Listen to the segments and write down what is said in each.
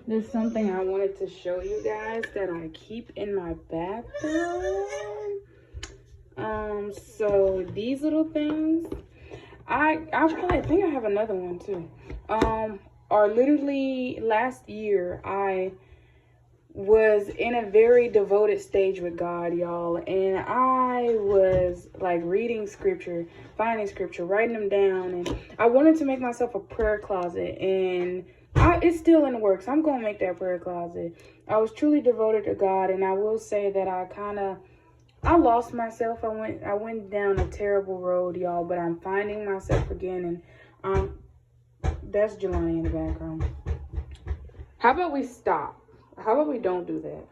There's something I wanted to show you guys that I keep in my bathroom. So these little things, I think I have another one too. Are literally last year I was in a very devoted stage with God, y'all, and I was like reading scripture, finding scripture, writing them down, and I wanted to make myself a prayer closet, and it's still in the works. I'm gonna make that prayer closet. I was truly devoted to God, and I will say that I lost myself. I went down a terrible road, y'all, but I'm finding myself again, and that's Jelani in the background. How about we stop? How about we don't do that?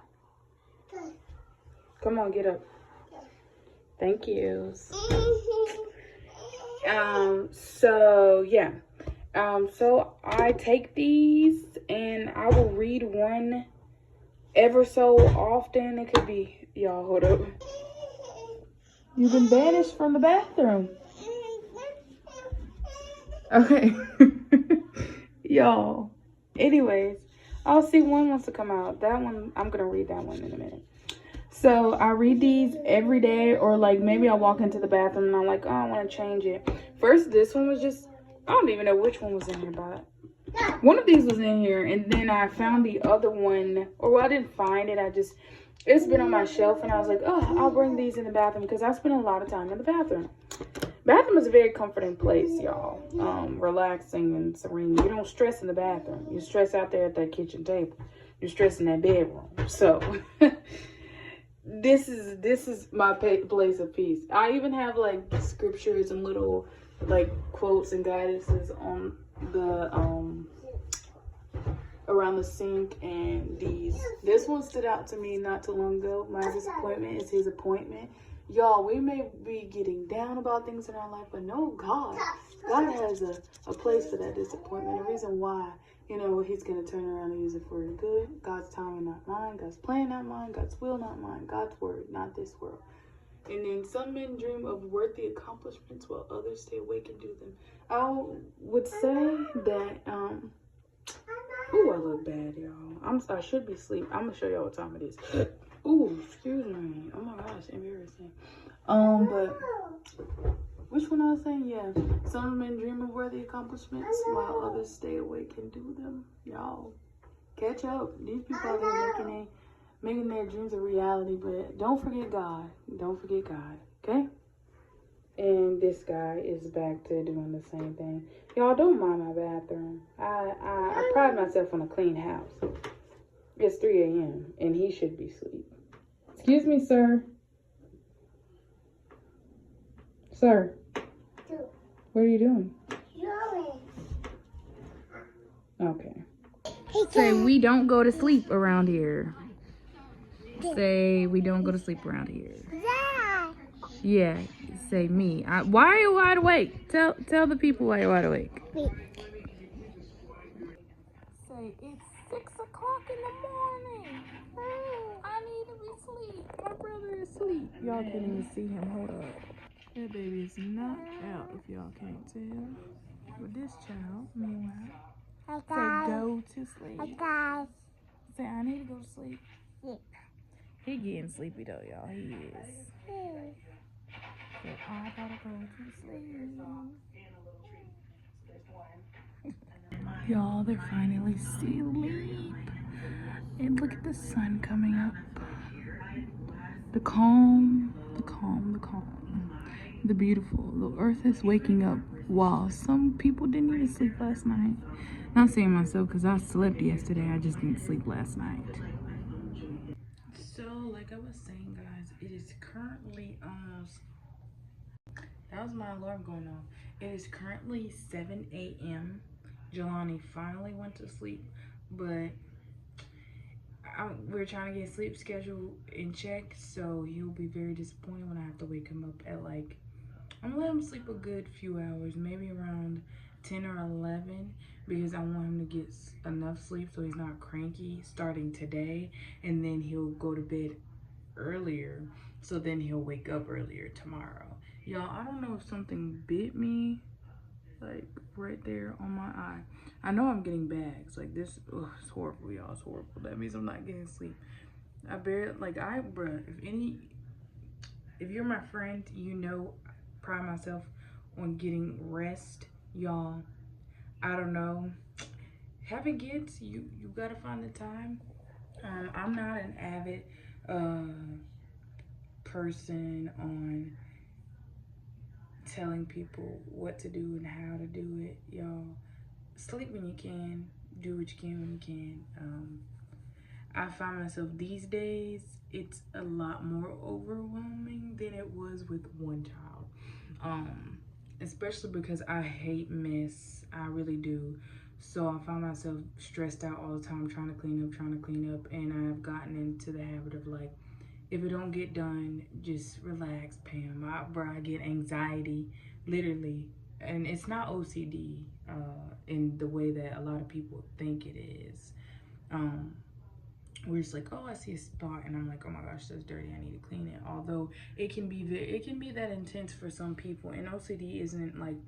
Come on, get up. Thank you. So yeah. So I take these and I will read one ever so often. It could be, y'all, hold up. You've been banished from the bathroom. Okay. Y'all. Anyways, I'll see one wants to come out. That one, I'm going to read that one in a minute. So I read these every day, or like maybe I walk into the bathroom and I'm like, oh, I want to change it. First, this one was just, I don't even know which one was in here, but one of these was in here. And then I found the other one, or well, I didn't find it. It's been on my shelf and I was like, oh, I'll bring these in the bathroom because I spend a lot of time in the bathroom. Bathroom is a very comforting place, y'all. Relaxing and serene. You don't stress in the bathroom. You stress out there at that kitchen table. You stress in that bedroom. So this is my place of peace. I even have like scriptures and little like quotes and guidances on the around the sink, and this one stood out to me not too long ago. My disappointment is his appointment. Y'all, we may be getting down about things in our life, but no, God has a place for that disappointment. A reason why, he's going to turn around and use it for good. God's timing, not mine. God's plan, not mine. God's will, not mine. God's word, not this world. And then some men dream of worthy accomplishments while others stay awake and do them. I would say that, ooh, I look bad, y'all. I should be asleep. I'm going to show y'all what time it is. Ooh, excuse me. Oh my gosh, embarrassing. But which one I was saying? Yeah. Some men dream of worthy accomplishments while others stay awake and do them. Y'all, catch up. These people out there making their dreams a reality, but don't forget God. Don't forget God, okay? And this guy is back to doing the same thing. Y'all, don't mind my bathroom. I pride myself on a clean house. It's 3 a.m. and he should be asleep. Excuse me, sir. Sir. What are you doing? Okay. Say we don't go to sleep around here. Say we don't go to sleep around here. Yeah. Say me. Why are you wide awake? Tell the people why you're wide awake. Say it's 6 o'clock in the morning. I need to be asleep. My brother is asleep. Y'all can't even see him. Hold up. That baby is not out, if y'all can't tell. But this child, meanwhile, say go to sleep. Say I need to go to sleep. He getting sleepy though, y'all. He is. Say I gotta go to sleep. Y'all, they're finally asleep. And look at the sun coming up. The calm, the calm, the calm. The beautiful. The earth is waking up. Wow, some people didn't even sleep last night. Not saying myself because I slept yesterday. I just didn't sleep last night. So, like I was saying, guys, it is currently almost... That was my alarm going off. It is currently 7 a.m. Jelani finally went to sleep, but we're trying to get sleep schedule in check, so he'll be very disappointed when I have to wake him up at like, I'm gonna let him sleep a good few hours, maybe around 10 or 11, because I want him to get enough sleep so he's not cranky starting today, and then he'll go to bed earlier, so then he'll wake up earlier tomorrow. Y'all, I don't know if something bit me like right there on my eye. I know I'm getting bags. Like this, ugh, it's horrible, y'all. It's horrible. That means I'm not getting sleep. I barely, like, bruh, if you're my friend, you know, I pride myself on getting rest, y'all. I don't know. Having kids, you gotta find the time. I'm not an avid person on telling people what to do and how to do it, y'all. Sleep when you can, do what you can when you can. I find myself these days, it's a lot more overwhelming than it was with one child. Especially because I hate mess, I really do. So I find myself stressed out all the time, trying to clean up, and I've gotten into the habit of like, if it don't get done, just relax, Pam. I get anxiety, literally, and it's not OCD in the way that a lot of people think it is. We're just like, oh, I see a spot, and I'm like, oh my gosh, that's dirty. I need to clean it. Although it can be that intense for some people, and OCD isn't like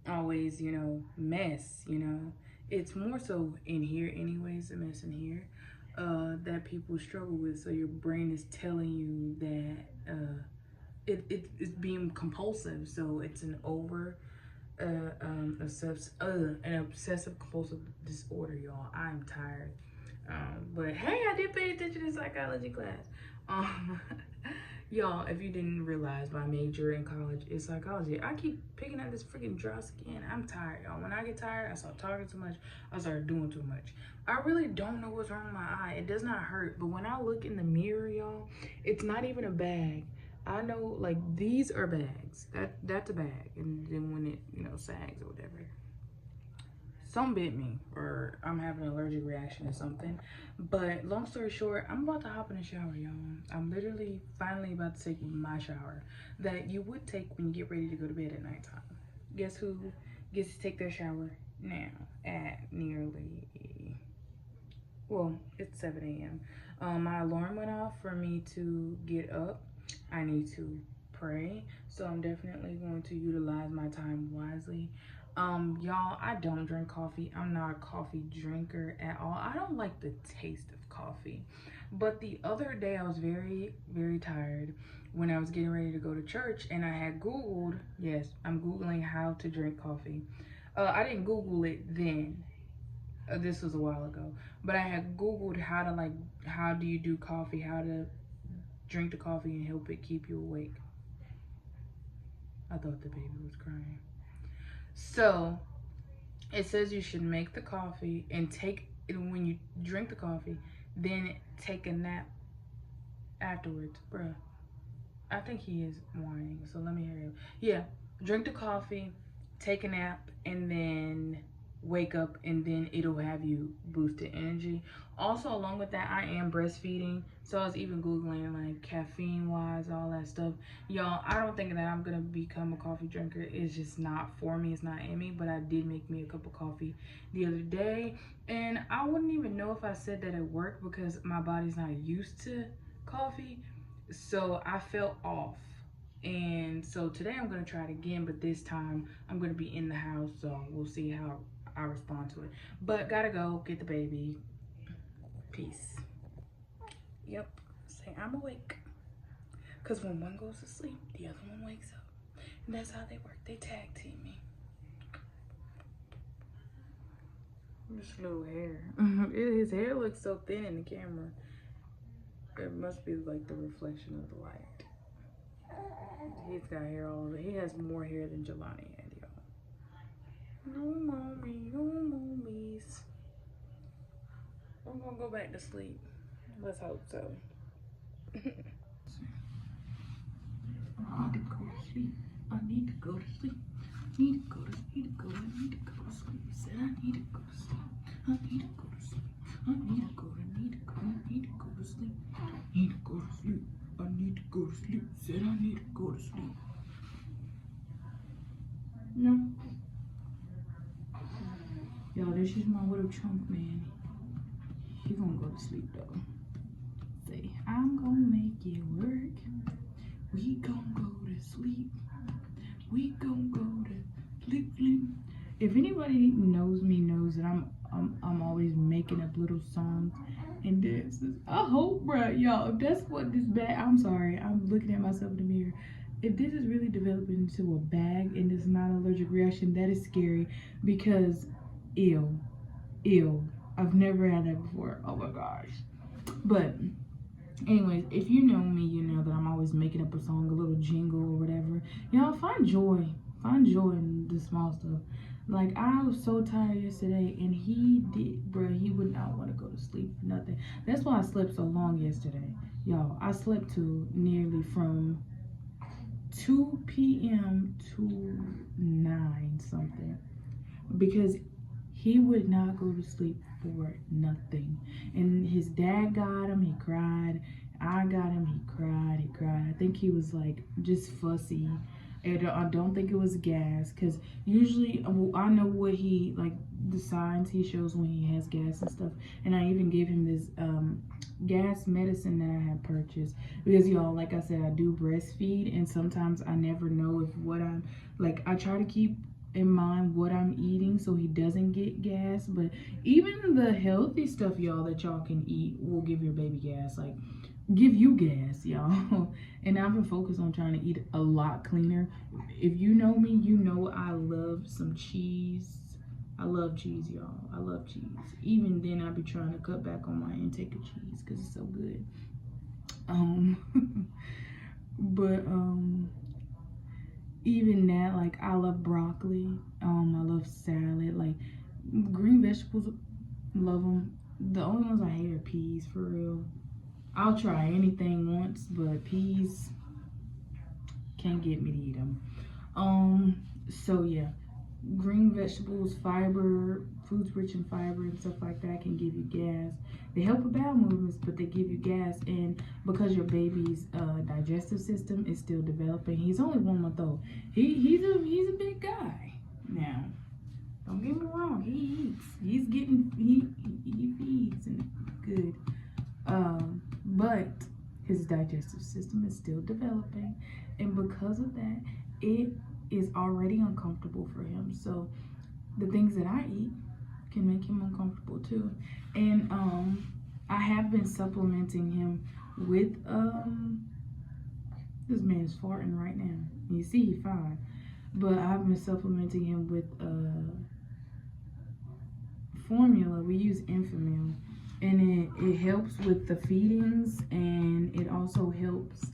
always, you know, mess. You know, it's more so in here, anyways, a mess in here that people struggle with. So your brain is telling you that it's being compulsive. So it's an an obsessive compulsive disorder, y'all. I'm tired. But hey, I did pay attention in psychology class. Y'all, if you didn't realize, my major in college is psychology. I keep picking up this freaking dry skin. I'm tired, y'all. When I get tired, I start talking too much. I start doing too much. I really don't know what's wrong with my eye. It does not hurt, but when I look in the mirror, y'all, it's not even a bag. I know, like, these are bags. That's a bag. And then when it, you know, sags or whatever, something bit me, or I'm having an allergic reaction or something. But long story short, I'm about to hop in the shower, y'all. I'm literally finally about to take my shower that you would take when you get ready to go to bed at nighttime. Guess who gets to take their shower now at nearly, well, it's 7 a.m. My alarm went off for me to get up. I need to pray, so I'm definitely going to utilize my time wisely. Y'all, I don't drink coffee. I'm not a coffee drinker at all. I don't like the taste of coffee. But the other day I was very, very tired when I was getting ready to go to church, and I had Googled, yes, I'm Googling how to drink coffee. I didn't Google it then. This was a while ago. But I had Googled how do you do coffee, how to drink the coffee and help it keep you awake. I thought the baby was crying. So it says you should make the coffee and when you drink the coffee, then take a nap afterwards. Bruh, I think he is whining, so let me hear him. Yeah, drink the coffee, take a nap, and then wake up, and then it'll have you boosted energy. Also, along with that, I am breastfeeding, so I was even Googling like caffeine wise, all that stuff. Y'all, I don't think that I'm gonna become a coffee drinker. It's just not for me, it's not in me. But I did make me a cup of coffee the other day, and I wouldn't even know if I said that it worked because my body's not used to coffee, so I felt off. And so today I'm gonna try it again, but this time I'm gonna be in the house, so we'll see how I respond to it. But gotta go get the baby. Peace. Yep, say I'm awake. Cause when one goes to sleep, the other one wakes up. And that's how they work. They tag team me. This little hair. His hair looks so thin in the camera. It must be like the reflection of the light. He's got hair all over. He has more hair than Jelani had, y'all. No mommy, no mommies. I'm gonna go back to sleep. Let's hope so. I need to go to sleep. I need to go to sleep. I need to go to sleep. I need to go to sleep. He said I need to go to sleep. I need to go to sleep. I need to go to sleep. I need to go to sleep. I need to go to sleep. Said I need to go to sleep. No. Y'all, this is my little chunk man. He gonna go to sleep though. Say, I'm gonna make it work. We gonna go to sleep. We gonna go to sleep. If anybody knows me, knows that I'm always making up little songs and dances. I hope, bruh, y'all, if that's what this bag, I'm sorry, I'm looking at myself in the mirror. If this is really developing into a bag and it's not an allergic reaction, that is scary because ew. I've never had that before. Oh my gosh. But anyways, if you know me, you know that I'm always making up a song, a little jingle or whatever. Y'all find joy in the small stuff. Like, I was so tired yesterday, and he would not want to go to sleep for nothing. That's why I slept so long yesterday. Y'all, I slept to nearly from 2 p.m. to 9 something. Because he would not go to sleep for nothing. And his dad got him, he cried. I got him, he cried. I think he was like just fussy. And I don't think it was gas, because usually I know what he, like, the signs he shows when he has gas and stuff. And I even gave him this gas medicine that I had purchased, because y'all, like I said, I do breastfeed, and sometimes I never know if what I'm, like, I try to keep in mind what I'm eating so he doesn't get gas. But even the healthy stuff, y'all, that y'all can eat will give your baby gas, like give you gas, y'all. And I've been focused on trying to eat a lot cleaner. If you know me, you know I love some cheese. I love cheese, y'all. I love cheese. Even then, I be trying to cut back on my intake of cheese because it's so good. But even that, like, I love broccoli. I love salad. Like, green vegetables, love them. The only ones I hate are peas, for real. I'll try anything once, but peas can't get me to eat them. So yeah, green vegetables, fiber, foods rich in fiber and stuff like that can give you gas. They help with bowel movements, but they give you gas. And because your baby's digestive system is still developing, he's only 1 month old. He's a big guy now. Don't get me wrong. He eats. He feeds and good. But his digestive system is still developing, and because of that, it is already uncomfortable for him. So the things that I eat can make him uncomfortable too. And I have been supplementing him with this man's farting right now. You see, he's fine, but I've been supplementing him with formula. We use Infamil, and it helps with the feedings, and it also helps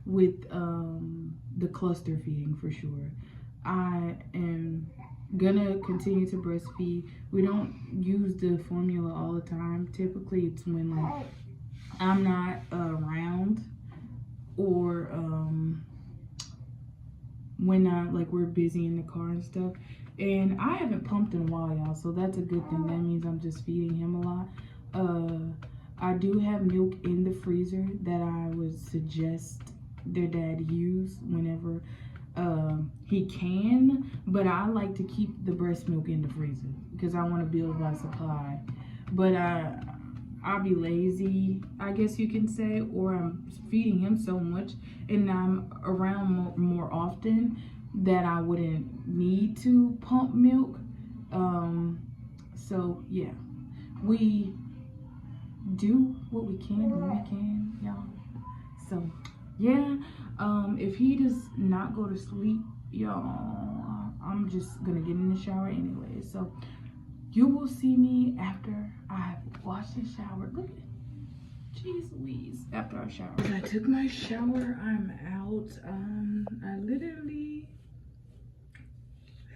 with the cluster feeding for sure. I am gonna continue to breastfeed. We don't use the formula all the time. Typically it's when, like, I'm not around, or when we're busy in the car and stuff. And I haven't pumped in a while, y'all, so that's a good thing. That means I'm just feeding him a lot. I do have milk in the freezer that I would suggest their dad use whenever he can, but I like to keep the breast milk in the freezer because I want to build my supply. But I'll be lazy, I guess you can say, or I'm feeding him so much and I'm around more often that I wouldn't need to pump milk. So yeah, we do what we can when we can, y'all. So yeah, if he does not go to sleep, y'all, I'm just gonna get in the shower anyway. So you will see me after I've washed and showered. Look at, jeez Louise, after I showered. I took my shower, I'm out. I literally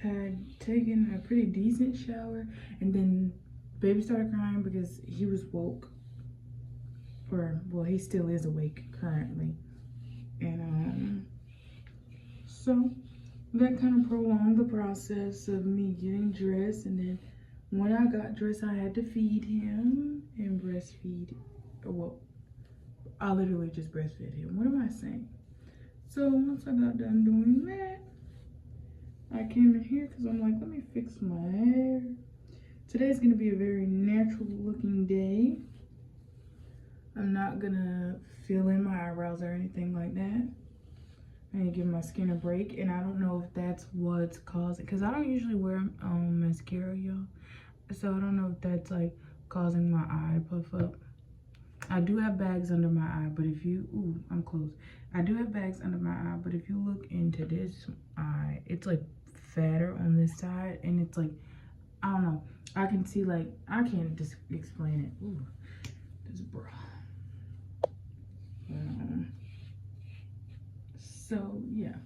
had taken a pretty decent shower, and then baby started crying because he was woke. Or, well, he still is awake currently. And so that kind of prolonged the process of me getting dressed. And then when I got dressed, I had to feed him and breastfeed. Well, I literally just breastfed him. What am I saying? So once I got done doing that, I came in here because I'm like, let me fix my hair. Today's gonna be a very natural looking day. I'm not gonna fill in my eyebrows or anything like that. I need to give my skin a break, and I don't know if that's what's causing, because I don't usually wear mascara, y'all. So I don't know if that's like causing my eye to puff up. I do have bags under my eye, but if you, ooh, I'm close. I do have bags under my eye, but if you look into this eye, it's like fatter on this side, and it's like, I don't know. I can see, like, I can't just explain it. Ooh, this bra. So yeah,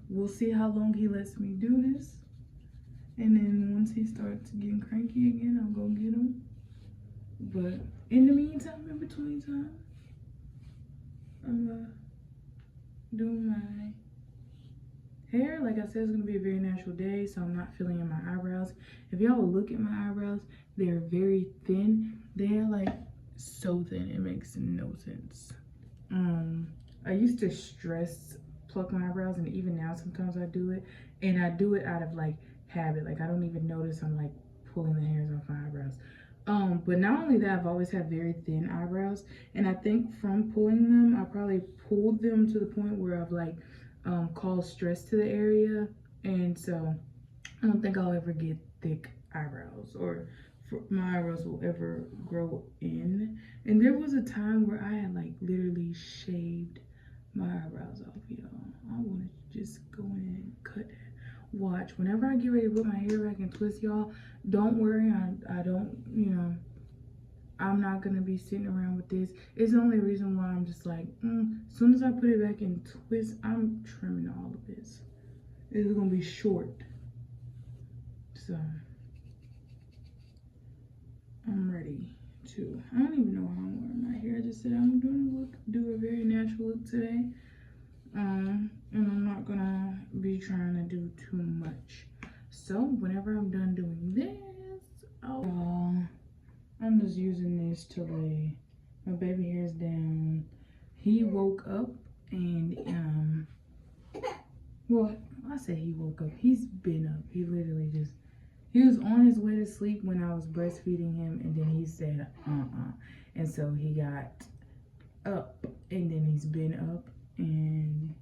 we'll see how long he lets me do this, and then once he starts getting cranky again, I'll go get him. But in the meantime, in between time, I'm doing my hair. Like I said, it's gonna be a very natural day, so I'm not filling in my eyebrows. If y'all will look at my eyebrows, they're very thin. They're like so thin, it makes no sense. I used to stress pluck my eyebrows, and even now sometimes I do it, and I do it out of like habit. Like I don't even notice I'm like pulling the hairs off my eyebrows. But not only that, I've always had very thin eyebrows, and I think from pulling them, I probably pulled them to the point where I've like caused stress to the area, and so I don't think I'll ever get thick eyebrows, or my eyebrows will ever grow in. And there was a time where I had like literally shaved my eyebrows off, y'all. I want to just go in and cut that. Watch, whenever I get ready to put my hair back and twist, y'all, don't worry, I don't, you know, I'm not gonna be sitting around with this. It's the only reason why I'm just like, as soon as I put it back and twist, I'm trimming all of this. It's gonna be short, so I'm ready to, I don't even know how I'm wearing my hair. I just said I'm gonna do a very natural look today. And I'm not gonna be trying to do too much. So whenever I'm done doing this, I'm just using this to lay my baby hairs down. He woke up, and well, I say he woke up. He's been up. He literally just, he was on his way to sleep when I was breastfeeding him, and then he said and so he got up, and then he's been up. And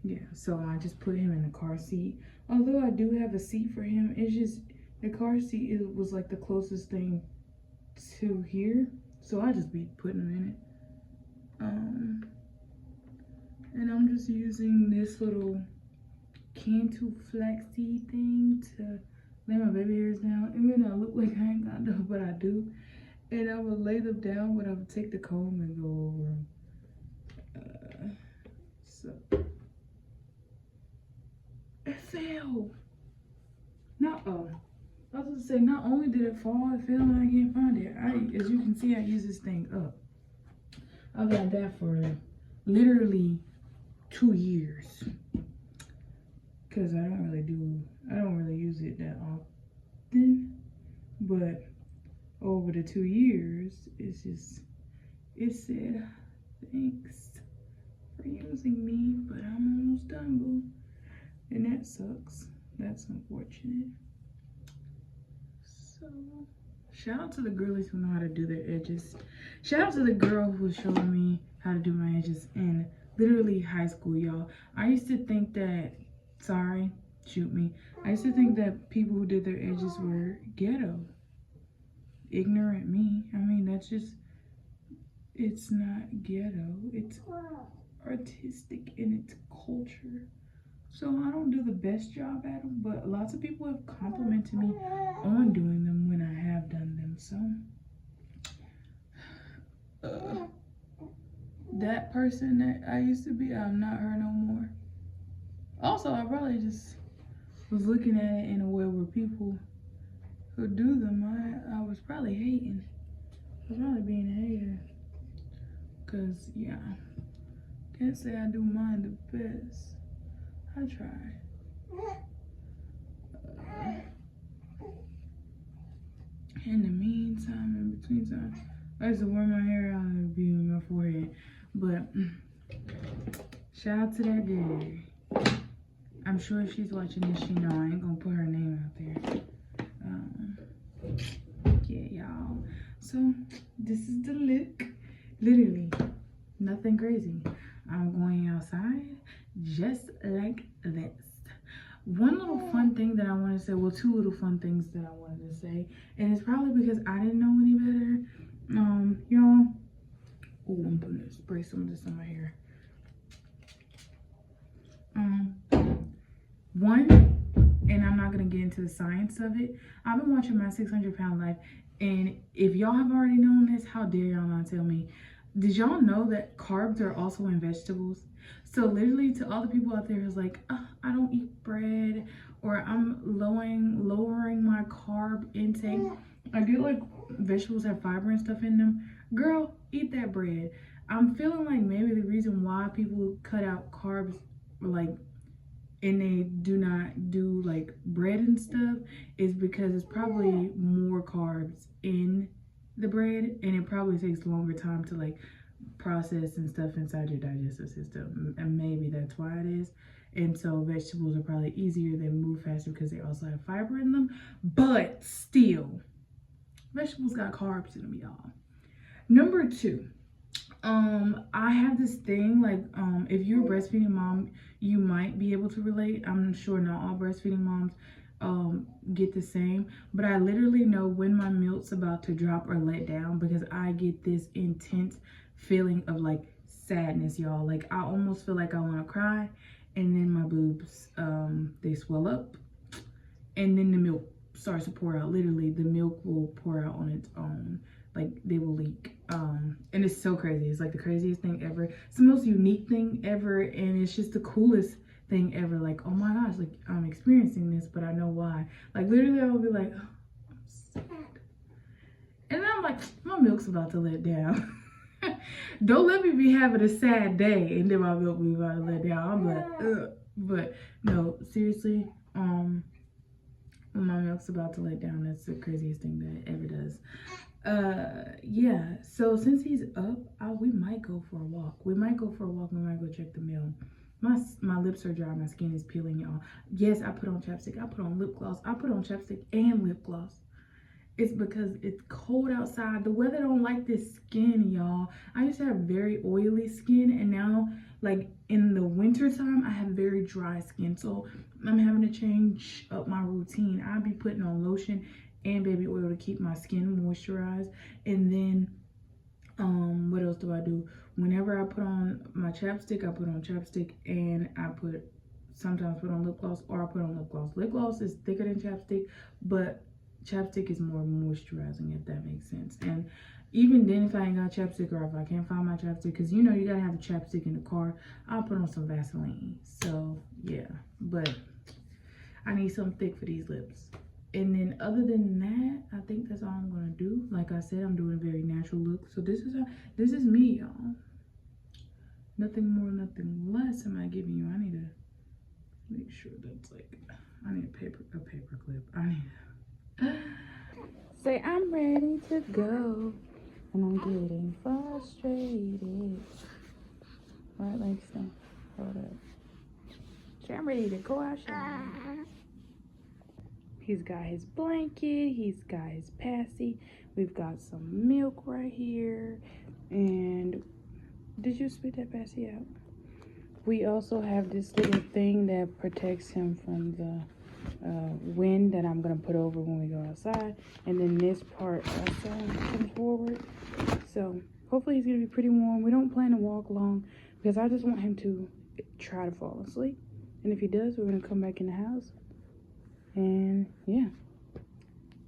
yeah, so I just put him in the car seat. Although I do have a seat for him, it's just the car seat was like the closest thing to here, so I just be putting him in it. And I'm just using this little Cantu flaxseed thing to lay my baby hairs down. It may not look like I ain't got them, but I do. And I would lay them down, but I would take the comb and go over them. So it fell. I was gonna say, not only did it fall, it fell, and I can't find it. As you can see, I use this thing up. I've had that for literally 2 years, because I don't really use it that often. But over the 2 years, it said, thanks for using me, but I'm almost done, boo. And that sucks. That's unfortunate. So shout out to the girlies who know how to do their edges. Shout out to the girl who was showing me how to do my edges in literally high school, y'all. I used to think that, sorry, shoot me. I used to think that people who did their edges were ghetto. Ignorant me. I mean, that's just, it's not ghetto. It's artistic in its culture. So I don't do the best job at them, but lots of people have complimented me on doing them when I have done them. So that person that I used to be, I'm not her no more. Also, I probably just was looking at it in a way where people who do them, I was probably hating. I was probably being a hater. Cause yeah, can't say I do mine the best. I try. In the meantime, in between time, I used to wear my hair out and be on my forehead. But shout out to that girl. I'm sure if she's watching this, she know I ain't gonna put her name out there. Yeah, y'all. So this is the look. Literally nothing crazy. I'm going outside just like this. One little fun thing that I want to say, well, two little fun things that I wanted to say, and it's probably because I didn't know any better. Y'all, oh, I'm gonna spray some of this on my hair. One, and I'm not gonna get into the science of it. I've been watching My 600-Pound Life, and if y'all have already known this, how dare y'all not tell me? Did y'all know that carbs are also in vegetables? So literally, to all the people out there who's like, I don't eat bread, or I'm lowering my carb intake. I get like vegetables have fiber and stuff in them. Girl, eat that bread. I'm feeling like maybe the reason why people cut out carbs, like, and they do not do like bread and stuff, is because it's probably more carbs in the bread, and it probably takes longer time to like process and stuff inside your digestive system, and maybe that's why it is. And so vegetables are probably easier, they move faster because they also have fiber in them. But still, vegetables got carbs in them, y'all. Number two, I have this thing, like, if you're a breastfeeding mom, you might be able to relate. I'm sure not all breastfeeding moms get the same, but I literally know when my milk's about to drop or let down, because I get this intense feeling of like sadness, y'all. Like, I almost feel like I want to cry, and then my boobs, they swell up, and then the milk starts to pour out. Literally, the milk will pour out on its own. Like, they will leak. And it's so crazy. It's like the craziest thing ever. It's the most unique thing ever, and it's just the coolest thing ever. Like, oh my gosh, like, I'm experiencing this, but I know why. Like, literally, I will be like, oh, I'm sad. And then I'm like, my milk's about to let down. Don't let me be having a sad day and then my milk be about to let down. I'm like, ugh. But no, seriously, when my milk's about to let down, that's the craziest thing that it ever does. Yeah, so since he's up, we might go for a walk. We might go check the mail. My lips are dry, my skin is peeling, y'all. Yes, I put on chapstick, I put on lip gloss, I put on chapstick and lip gloss. It's because it's cold outside. The weather don't like this skin, y'all. I used to have very oily skin, and now, like, in the winter time, I have very dry skin. So I'm having to change up my routine. I'll be putting on lotion and baby oil to keep my skin moisturized. And then what else do I do? Whenever I put on my chapstick, I put on chapstick, and I sometimes put on lip gloss, or I put on lip gloss. Lip gloss is thicker than chapstick, but chapstick is more moisturizing, if that makes sense. And even then, if I ain't got chapstick, or if I can't find my chapstick, because you know you gotta have a chapstick in the car, I'll put on some Vaseline. So yeah, but I need something thick for these lips. And then other than that, I think that's all I'm gonna do. Like I said, I'm doing a very natural look. So this is me, y'all. Nothing more, nothing less am I giving you. I need to make sure that's like, I need a paper clip. I need say I'm ready to go, and I'm getting frustrated. Right, like so. Hold up. Say I'm ready to go outside. He's got his blanket, he's got his passy, we've got some milk right here, and did you spit that passy out? We also have this little thing that protects him from the wind that I'm gonna put over when we go outside, and then this part also comes forward. So hopefully he's gonna be pretty warm. We don't plan to walk long because I just want him to try to fall asleep, and if he does, we're gonna come back in the house. And yeah,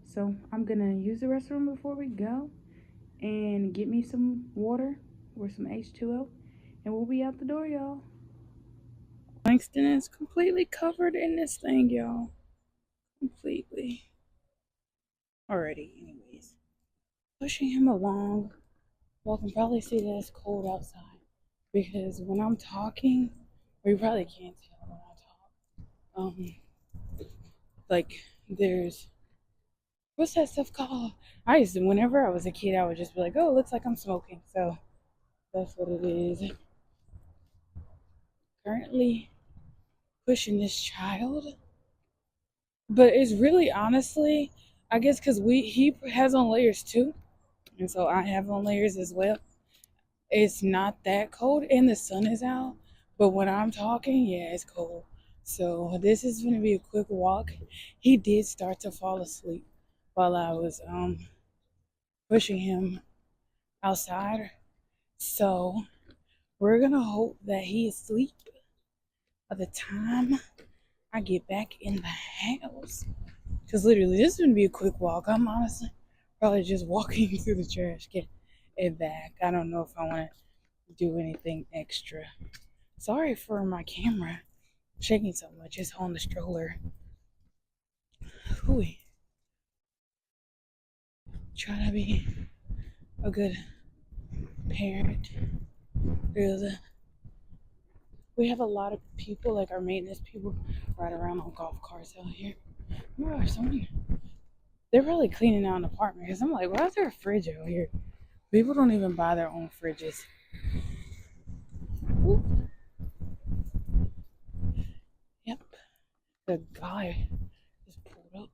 so I'm gonna use the restroom before we go and get me some water or some H2O, and we'll be out the door, y'all. Langston is completely covered in this thing, y'all. Completely. Alrighty, anyways. Pushing him along. Y'all can probably see that it's cold outside, because when I'm talking, or you probably can't tell when I talk, like, there's, what's that stuff called? Whenever I was a kid, I would just be like, oh, it looks like I'm smoking. So that's what it is. Currently pushing this child. But it's really, honestly, I guess because he has on layers too. And so I have on layers as well. It's not that cold and the sun is out, but when I'm talking, yeah, it's cold. So this is gonna be a quick walk. He did start to fall asleep while I was pushing him outside. So we're gonna hope that he is asleep by the time I get back in the house. Cause literally this is gonna be a quick walk. I'm honestly probably just walking through the trash, get it back. I don't know if I wanna do anything extra. Sorry for my camera shaking so much. It's on the stroller. Ooh, try to be a good parent. Because we have a lot of people, like our maintenance people, ride around on golf carts out here. Oh my gosh, someone, they're probably cleaning out an apartment. Because I'm like, why is there a fridge out here? People don't even buy their own fridges. Ooh, yep. The guy just pulled up.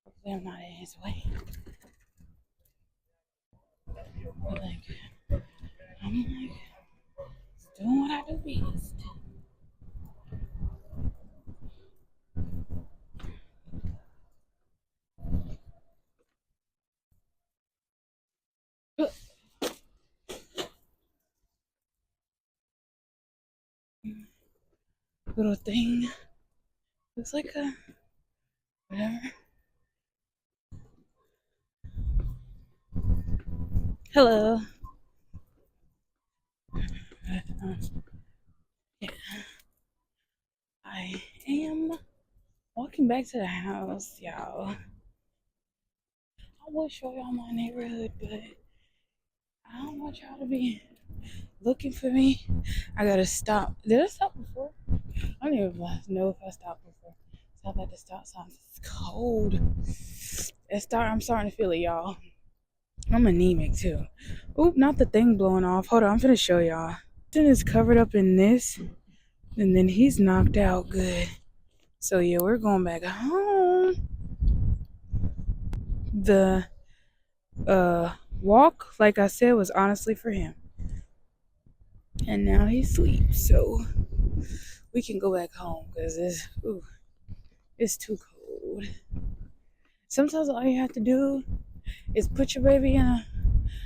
Hopefully I'm not in his way. But I'm like, doing what I do best. Little thing. Looks like a whatever. Hello. Yeah, I am walking back to the house, y'all. I will show y'all my neighborhood, but I don't want y'all to be looking for me. I gotta stop. Did I stop before? I don't even know if I stopped before. Stop at the stop sign. It's cold. I'm starting to feel it, y'all. I'm anemic too. Oop, not the thing blowing off. Hold on, I'm gonna show y'all. Then is covered up in this, and then he's knocked out good. So yeah, we're going back home. The walk, like I said, was honestly for him. And now he sleeps, so we can go back home because it's too cold. Sometimes all you have to do is put your baby in a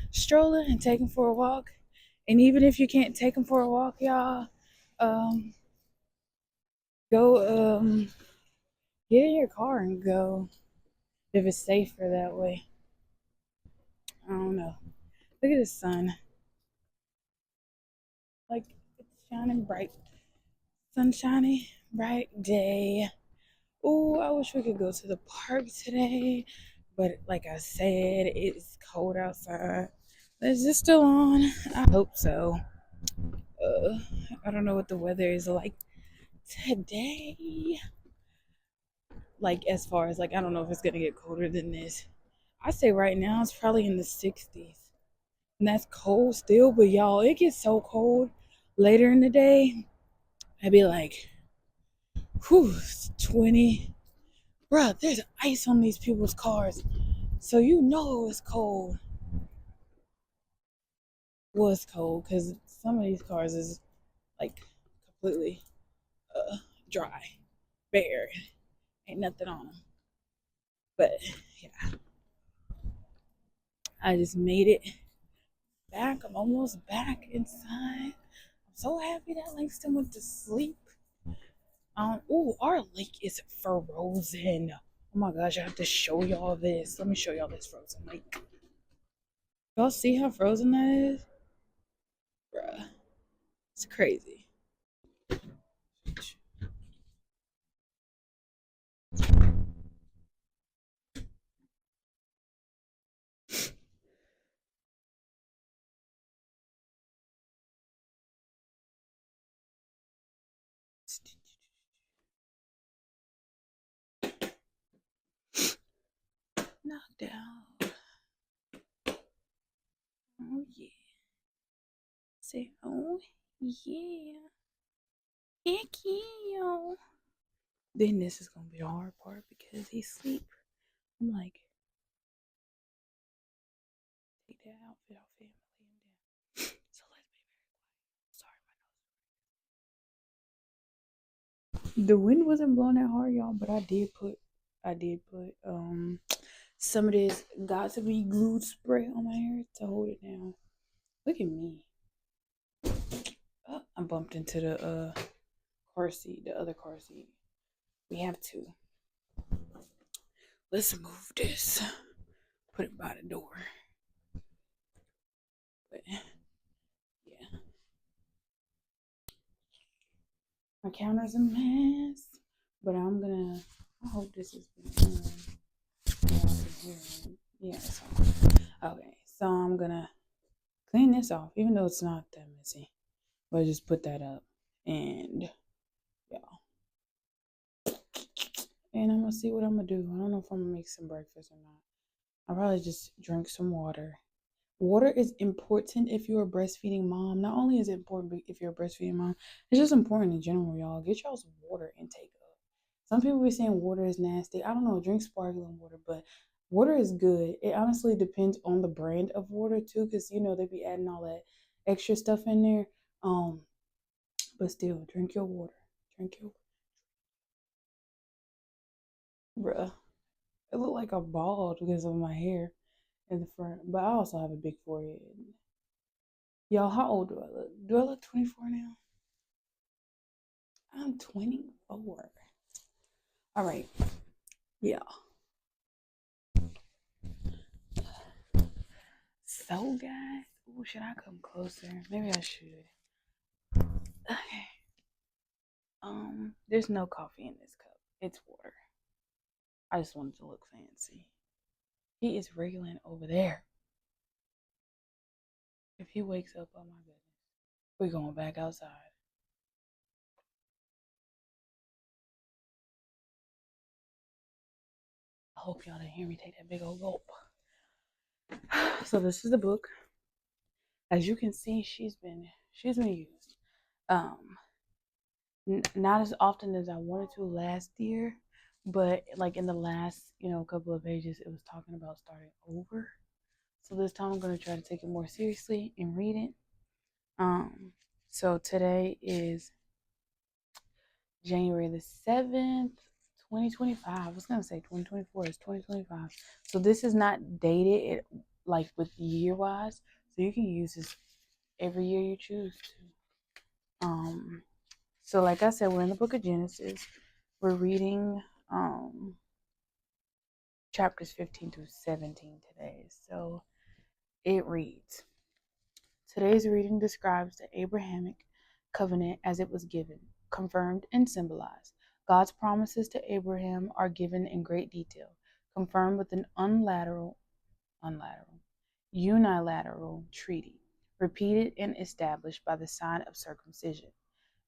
stroller and take him for a walk. And even if you can't take him for a walk, y'all, um, go get in your car and go if it's safer that way. I don't know. Look at the sun. Like it's shining bright. Sunshiny, bright day. Oh, I wish we could go to the park today. But like I said, it's cold outside. Is this still on? I hope so. Uh, I don't know what the weather is like today. Like as far as like I don't know if it's gonna get colder than this. I say right now it's probably in the 60s. And that's cold still, but y'all, it gets so cold later in the day. I'd be like, whew, 20. Bruh, there's ice on these people's cars. So you know it's cold. Was cold because some of these cars is like completely dry, bare, ain't nothing on them. But yeah, I just made it back. I'm almost back inside. I'm so happy that Langston went to sleep. Oh, our lake is frozen. Oh my gosh, I have to show y'all this. Let me show y'all this frozen lake. Y'all see how frozen that is? Bruh, it's crazy. Knocked out. Oh yeah. Say, oh yeah. Heck yeah. Then this is gonna be the hard part because he's asleep. I'm like, take that outfit off him, lay him down. The wind wasn't blowing that hard, y'all, but I did put some of this got to be glued spray on my hair to hold it down. Look at me. Oh, I bumped into the car seat, the other car seat. We have to. Let's move this. Put it by the door. But yeah. My counter's a mess. But I hope this is yeah, it's on. Okay, so I'm gonna clean this off, even though it's not that messy. But just put that up. And yeah. And I'm gonna see what I'm gonna do. I don't know if I'm gonna make some breakfast or not. I'll probably just drink some water. Water is important if you're a breastfeeding mom. Not only is it important if you're a breastfeeding mom, it's just important in general, y'all. Get y'all's water intake up. Some people be saying water is nasty. I don't know. Drink sparkling water, but water is good. It honestly depends on the brand of water too, because they be adding all that extra stuff in there. But still, drink your water. Drink your bruh. It look like I'm bald because of my hair in the front, but I also have a big forehead. Y'all, how old do I look? Do I look 24 now? I'm 24. All right. Yeah. So, guys, ooh, should I come closer? Maybe I should. Okay. There's no coffee in this cup. It's water. I just wanted to look fancy. He is wriggling over there. If he wakes up, oh my goodness. We're going back outside. I hope y'all didn't hear me take that big old gulp. So this is the book. As you can see, she's been used. Not as often as I wanted to last year, but like in the last couple of pages, it was talking about starting over. So this time I'm going to try to take it more seriously and read it. So today is January the 7th, 2025. I was going to say 2024 is 2025. So this is not dated like with year wise. So you can use this every year you choose to. So like I said, we're in the book of Genesis. We're reading chapters 15 through 17 today. So it reads, today's reading describes the Abrahamic covenant as it was given, confirmed, and symbolized. God's promises to Abraham are given in great detail, confirmed with an unilateral treaty, repeated and established by the sign of circumcision.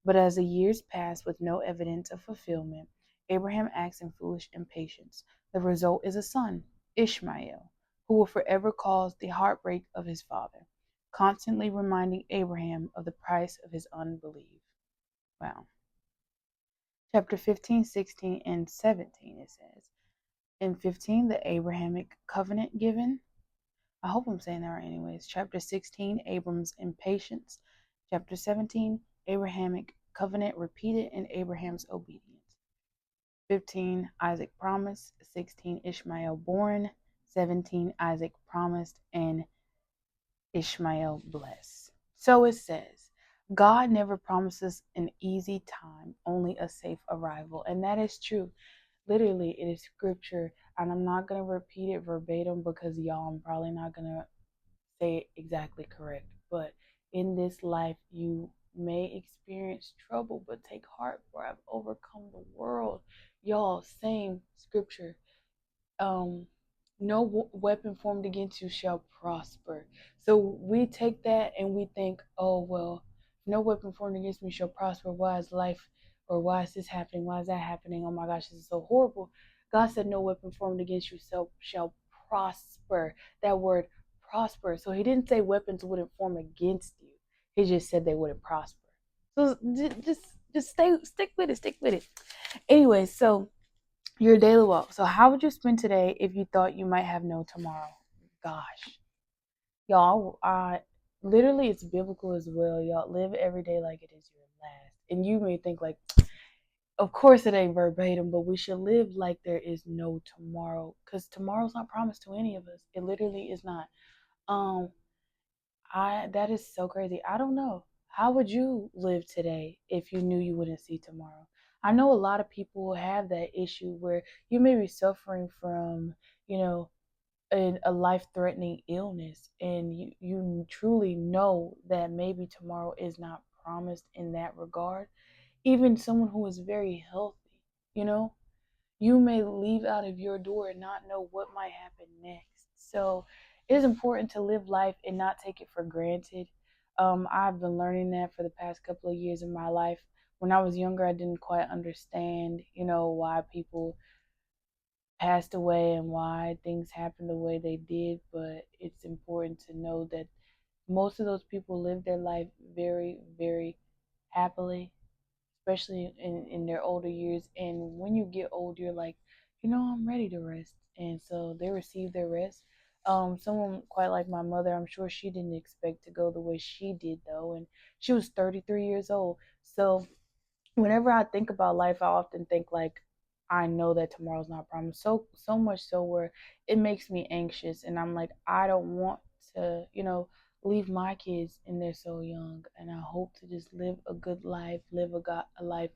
But as the years passed with no evidence of fulfillment, Abraham acts in foolish impatience. The result is a son, Ishmael, who will forever cause the heartbreak of his father, constantly reminding Abraham of the price of his unbelief. Wow. Chapter 15, 16, and 17, it says. In 15, the Abrahamic covenant given. I hope I'm saying that right anyways. Chapter 16, Abram's impatience. Chapter 17, Abrahamic covenant repeated in Abraham's obedience. 15, Isaac promised. 16, Ishmael born. 17, Isaac promised and Ishmael blessed. So it says, God never promises an easy time, only a safe arrival. And that is true. Literally, it is scripture. And I'm not going to repeat it verbatim because y'all, I'm probably not going to say it exactly correct. But in this life, you may experience trouble, but take heart, for I've overcome the world. Y'all, same scripture. No weapon formed against you shall prosper. So we take that and we think, oh well, no weapon formed against me shall prosper. Why is life, or why is this happening? Why is that happening? Oh my gosh, this is so horrible. God said no weapon formed against you shall prosper. That word prosper. So he didn't say weapons wouldn't form against you. He just said they wouldn't prosper. So just stick with it. Stick with it. Anyway, so your daily walk. So how would you spend today if you thought you might have no tomorrow? Gosh. Y'all, literally it's biblical as well. Y'all live every day like it is your last. And you may think like, Of course it ain't verbatim, but we should live like there is no tomorrow, because tomorrow's not promised to any of us. It literally is not. Um, I that is so crazy. I don't know. How would you live today if you knew you wouldn't see tomorrow? I know a lot of people have that issue where you may be suffering from, you know, a life-threatening illness, and you truly know that maybe tomorrow is not promised in that regard. Even someone who is very healthy, you know, you may leave out of your door and not know what might happen next. So it is important to live life and not take it for granted. I've been learning that for the past couple of years of my life. When I was younger, I didn't quite understand, why people passed away and why things happened the way they did. But it's important to know that most of those people lived their life very, very happily, especially in their older years. And when you get old, you're like, I'm ready to rest. And so they receive their rest. Someone quite like my mother, I'm sure she didn't expect to go the way she did, though. And she was 33 years old. So whenever I think about life, I often think like I know that tomorrow's not promised. So much so where it makes me anxious, and I'm like, I don't want to, leave my kids and they're so young. And I hope to just live a good life, a life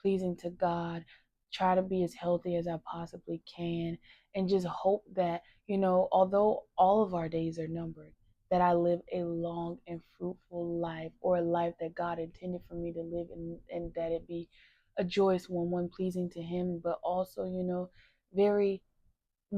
pleasing to God, try to be as healthy as I possibly can, and just hope that, although all of our days are numbered, that I live a long and fruitful life, or a life that God intended for me to live, and that it be a joyous one pleasing to Him, but also, very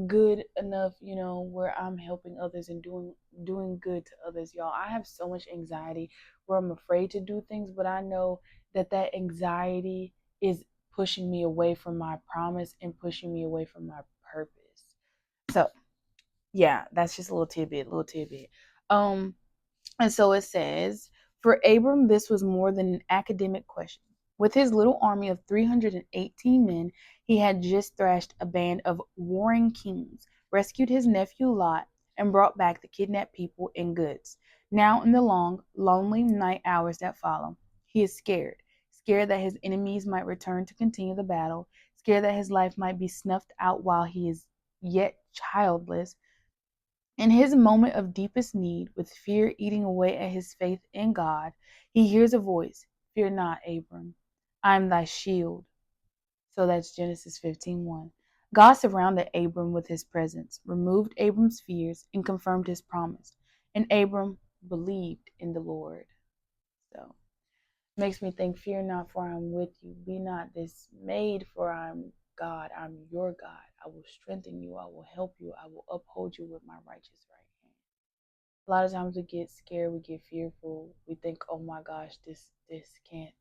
good enough, where I'm helping others and doing good to others. Y'all, I have so much anxiety where I'm afraid to do things, but I know that anxiety is pushing me away from my promise and pushing me away from my purpose. So yeah, that's just a little tidbit. Um, and so it says, for Abram, this was more than an academic question. With his little army of 318 men, he had just thrashed a band of warring kings, rescued his nephew Lot, and brought back the kidnapped people and goods. Now, in the long, lonely night hours that follow, he is scared. Scared that his enemies might return to continue the battle, scared that his life might be snuffed out while he is yet childless. In his moment of deepest need, with fear eating away at his faith in God, he hears a voice. Fear not, Abram. I am thy shield. So that's Genesis 15:1. God surrounded Abram with his presence, removed Abram's fears, and confirmed his promise. And Abram believed in the Lord. So makes me think, fear not, for I am with you. Be not dismayed, for I am God. I'm your God. I will strengthen you. I will help you. I will uphold you with my righteous right hand. A lot of times we get scared, we get fearful, we think, oh my gosh, this can't,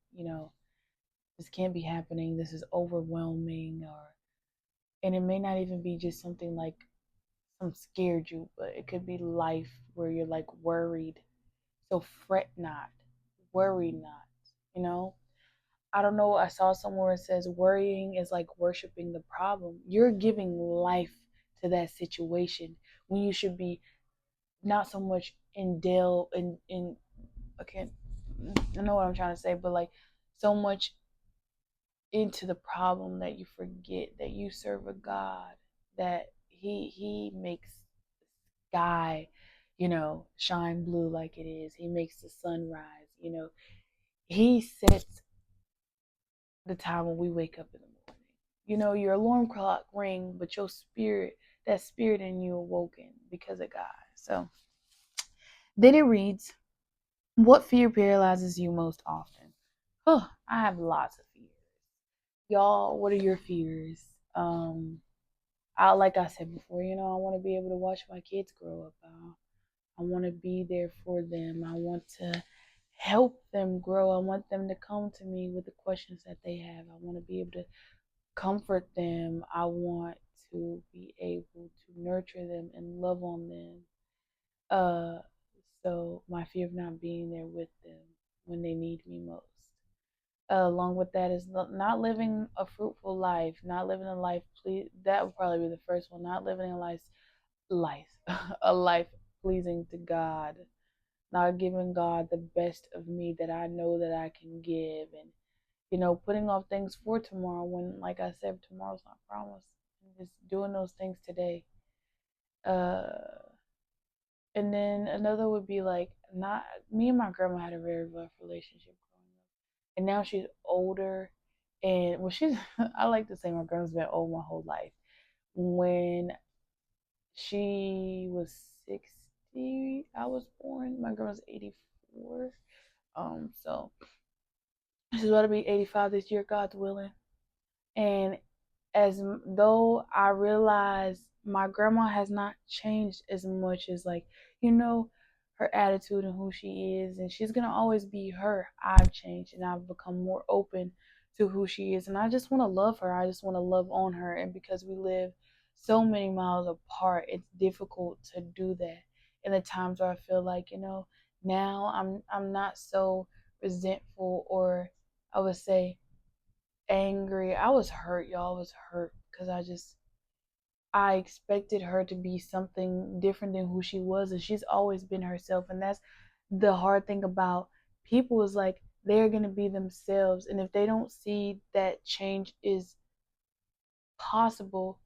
this can't be happening, this is overwhelming. Or and it may not even be just something like some scared you, but it could be life where you're like worried. So fret not, worry not, you know I don't know, I saw somewhere it says worrying is like worshiping the problem. You're giving life to that situation when you should be not so much in I can't I know what I'm trying to say, but like so much into the problem that you forget that you serve a God that he makes sky, shine blue like it is. He makes the sun rise. He sets the time when we wake up in the morning. Your alarm clock ring, but your spirit, that spirit in you awoken because of God. So then it reads, what fear paralyzes you most often? Oh, I have lots of fears. Y'all, what are your fears? Like I said before, I want to be able to watch my kids grow up. I want to be there for them. I want to help them grow. I want them to come to me with the questions that they have. I want to be able to comfort them. I want to be able to nurture them and love on them. Uh, so my fear of not being there with them when they need me most. Along with that is not living a fruitful life, not living a life. That would probably be the first one. Not living a life, a life pleasing to God. Not giving God the best of me that I know that I can give, and putting off things for tomorrow when, like I said, tomorrow's not promised. And just doing those things today. Uh, and then another would be like, not me and my grandma had a very rough relationship growing up, and now she's older, and well, she's I like to say my grandma's been old my whole life. When she was 60, I was born. My grandma's 84. So she's about to be 85 this year, God's willing. And as though I realize my grandma has not changed as much as, like, her attitude and who she is, and she's gonna always be her. I've changed and I've become more open to who she is, and I just want to love her. I just want to love on her, and because we live so many miles apart, it's difficult to do that. In the times where I feel like, now I'm not so resentful, or I would say angry. I was hurt, y'all. I was hurt because I expected her to be something different than who she was, and she's always been herself. And that's the hard thing about people, is like, they're gonna be themselves, and if they don't see that change is possible,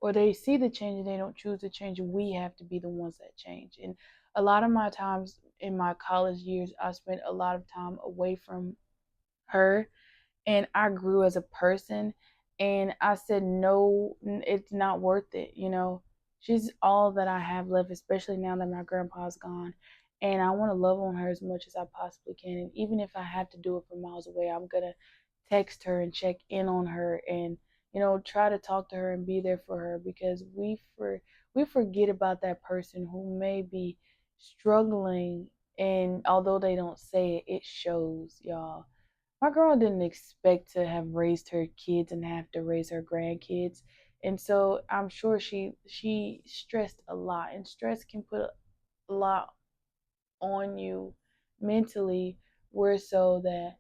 or they see the change and they don't choose to change, we have to be the ones that change. And a lot of my times in my college years, I spent a lot of time away from her, and I grew as a person, and I said, no, it's not worth it. She's all that I have left, especially now that my grandpa's gone, and I want to love on her as much as I possibly can. And even if I have to do it from miles away, I'm gonna text her and check in on her, and try to talk to her and be there for her, because we forget about that person who may be struggling, and although they don't say it, it shows, y'all. My girl didn't expect to have raised her kids and have to raise her grandkids. And so I'm sure she stressed a lot, and stress can put a lot on you mentally, where so that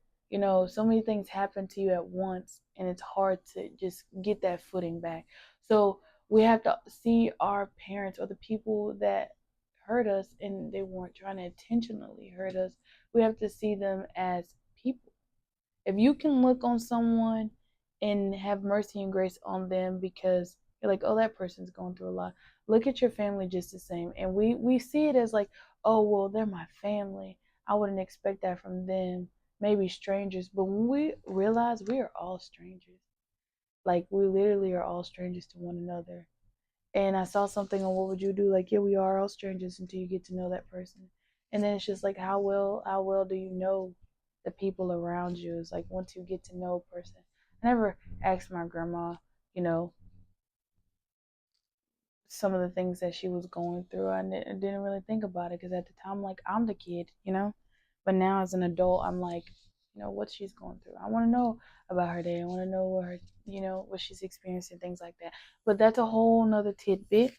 so many things happen to you at once, and it's hard to just get that footing back. So we have to see our parents, or the people that hurt us, and they weren't trying to intentionally hurt us. We have to see them as people. If you can look on someone and have mercy and grace on them, because you're like, oh, that person's going through a lot. Look at your family just the same. And we see it as like, oh, well, they're my family. I wouldn't expect that from them. Maybe strangers. But when we realize we are all strangers, like, we literally are all strangers to one another. And I saw something on What Would You Do? Like, yeah, we are all strangers until you get to know that person. And then it's just like, how well do you know the people around you? It's like, once you get to know a person. I never asked my grandma, you know, some of the things that she was going through. I didn't really think about it, because at the time, like, I'm the kid. But now as an adult, I'm like, what she's going through. I want to know about her day. I want to know what she's experiencing, things like that. But that's a whole nother tidbit,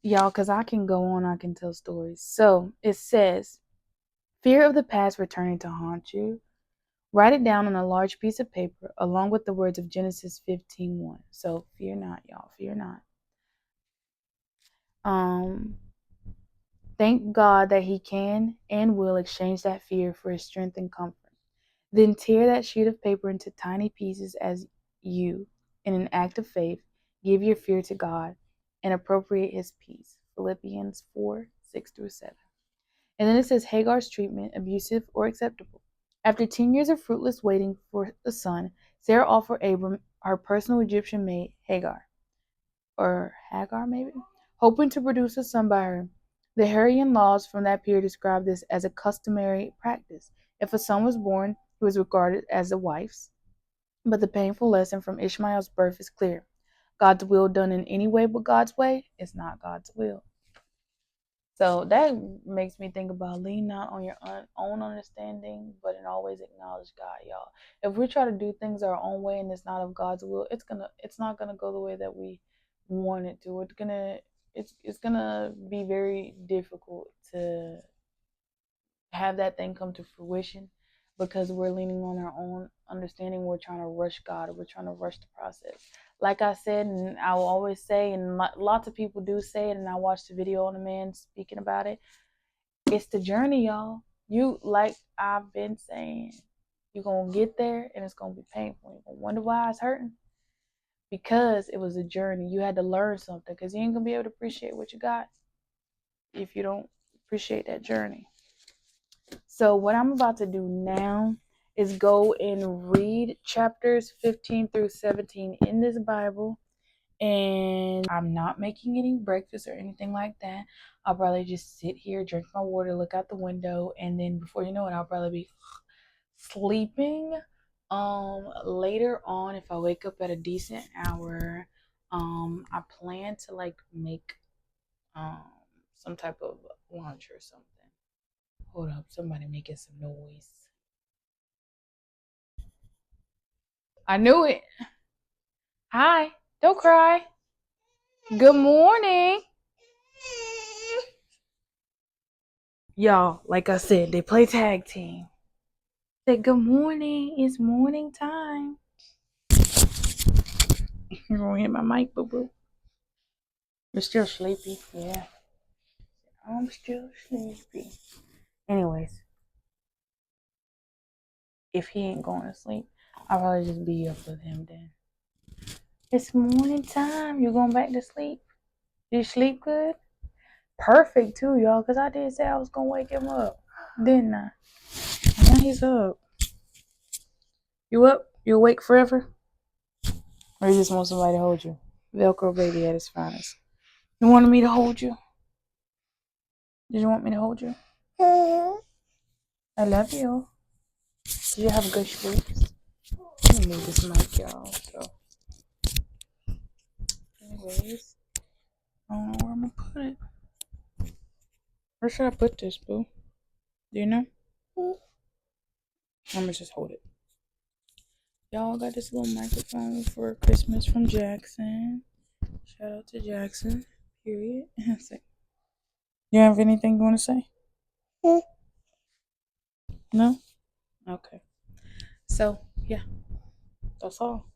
y'all, because I can go on, I can tell stories. So it says, fear of the past returning to haunt you. Write it down on a large piece of paper along with the words of Genesis 15:1. So fear not, y'all, fear not. Um, Thank God that He can and will exchange that fear for His strength and comfort. Then tear that sheet of paper into tiny pieces as you, in an act of faith, give your fear to God and appropriate His peace. Philippians 4:6-7. And then it says Hagar's treatment, abusive or acceptable. After 10 years of fruitless waiting for a son, Sarah offered Abram her personal Egyptian maid, Hagar maybe, hoping to produce a son by her. The Hurrian laws from that period describe this as a customary practice. If a son was born, he was regarded as a wife's. But the painful lesson from Ishmael's birth is clear. God's will done in any way but God's way is not God's will. So that makes me think about lean not on your own understanding, but in always acknowledge God, y'all. If we try to do things our own way and it's not of God's will, it's not gonna go the way that we want it to. It's gonna be very difficult to have that thing come to fruition, because we're leaning on our own understanding. We're trying to rush God, or we're trying to rush the process. Like I said, and I will always say, and lots of people do say it, and I watched the video on a man speaking about it. It's the journey, y'all. Like I've been saying, You're going to get there and it's going to be painful. You're going to wonder why it's hurting. Because it was a journey. You had to learn something, because you ain't going to be able to appreciate what you got if you don't appreciate that journey. So what I'm about to do now is go and read chapters 15 through 17 in this Bible. And I'm not making any breakfast or anything like that. I'll probably just sit here, drink my water, look out the window, and then before you know it, I'll probably be sleeping. Later on, if I wake up at a decent hour, I plan to like make some type of lunch or something. Hold up, somebody making some noise. I knew it. Hi, don't cry. Good morning. Y'all, like I said, they play tag team. Say good morning. It's morning time. You're gonna hit my mic, boo boo. You're still sleepy. Yeah. I'm still sleepy. Anyways, if he ain't going to sleep, I'll probably just be up with him then. It's morning time. You going back to sleep? Did you sleep good? Perfect too, y'all, because I did say I was gonna wake him up, didn't I? Now he's up. You up? You awake forever? Or you just want somebody to hold you? Velcro baby at his finest. You wanted me to hold you? Did you want me to hold you? I love you. Did you have good sleeps? Let me move this mic, y'all. So, anyways, I don't know where I'm gonna put it. Where should I put this, boo? Do you know? I'm gonna just hold it. Y'all got this little microphone for Christmas from Jackson. Shout out to Jackson. Period. You have anything you want to say? No? Okay. So, yeah. That's all.